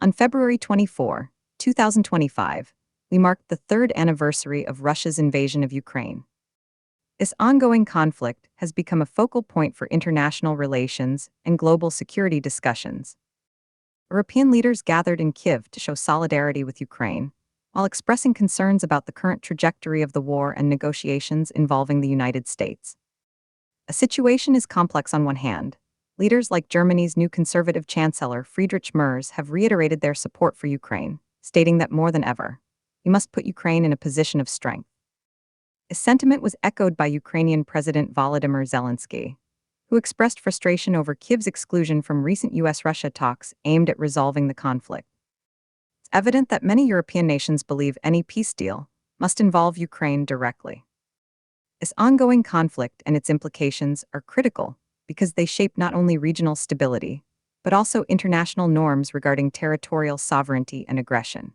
On February 24, 2025, we marked the third anniversary of Russia's invasion of Ukraine. This ongoing conflict has become a focal point for international relations and global security discussions. European leaders gathered in Kyiv to show solidarity with Ukraine, while expressing concerns about the current trajectory of the war and negotiations involving the United States. A situation is complex on one hand. Leaders like Germany's new conservative Chancellor Friedrich Merz have reiterated their support for Ukraine, stating that more than ever, we must put Ukraine in a position of strength. This sentiment was echoed by Ukrainian President Volodymyr Zelenskyy, who expressed frustration over Kyiv's exclusion from recent US-Russia talks aimed at resolving the conflict. It's evident that many European nations believe any peace deal must involve Ukraine directly. This ongoing conflict and its implications are critical because they shape not only regional stability, but also international norms regarding territorial sovereignty and aggression.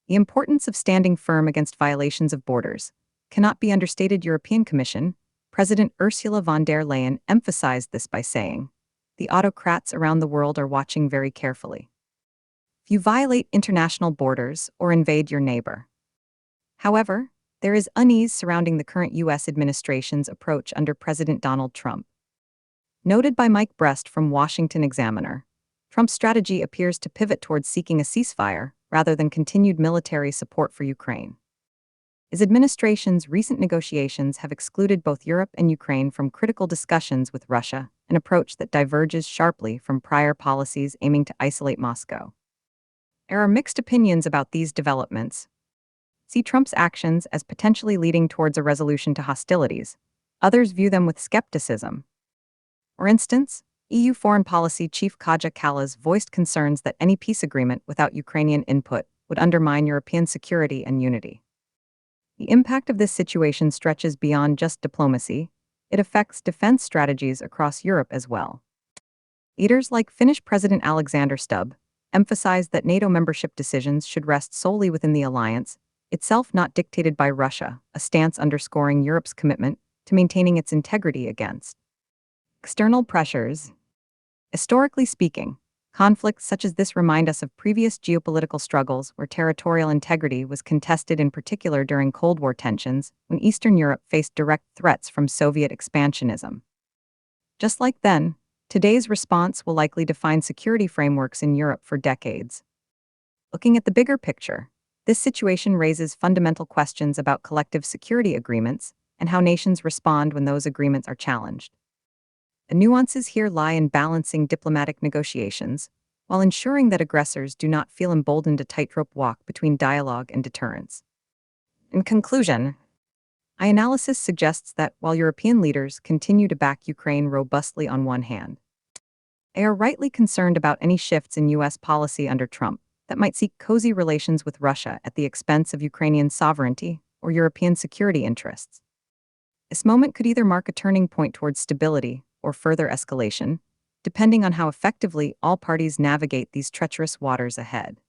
The importance of standing firm against violations of borders cannot be understated. European Commission President Ursula von der Leyen emphasized this by saying, "The autocrats around the world are watching very carefully. If you violate international borders or invade your neighbor." However, there is unease surrounding the current U.S. administration's approach under President Donald Trump. Noted by Mike Brest from Washington Examiner, Trump's strategy appears to pivot towards seeking a ceasefire rather than continued military support for Ukraine. His administration's recent negotiations have excluded both Europe and Ukraine from critical discussions with Russia, an approach that diverges sharply from prior policies aiming to isolate Moscow. There are mixed opinions about these developments. See Trump's actions as potentially leading towards a resolution to hostilities. Others view them with skepticism. For instance, EU Foreign Policy Chief Kaja Kallas voiced concerns that any peace agreement without Ukrainian input would undermine European security and unity. The impact of this situation stretches beyond just diplomacy. It affects defense strategies across Europe as well. Leaders like Finnish President Alexander Stubb emphasized that NATO membership decisions should rest solely within the alliance, itself not dictated by Russia, a stance underscoring Europe's commitment to maintaining its integrity against external pressures. Historically speaking, conflicts such as this remind us of previous geopolitical struggles where territorial integrity was contested, in particular during Cold War tensions, when Eastern Europe faced direct threats from Soviet expansionism. Just like then, today's response will likely define security frameworks in Europe for decades. Looking at the bigger picture, this situation raises fundamental questions about collective security agreements and how nations respond when those agreements are challenged. The nuances here lie in balancing diplomatic negotiations, while ensuring that aggressors do not feel emboldened to tightrope walk between dialogue and deterrence. In conclusion, my analysis suggests that while European leaders continue to back Ukraine robustly on one hand, they are rightly concerned about any shifts in U.S. policy under Trump that might seek cozy relations with Russia at the expense of Ukrainian sovereignty or European security interests. This moment could either mark a turning point towards stability or further escalation, depending on how effectively all parties navigate these treacherous waters ahead.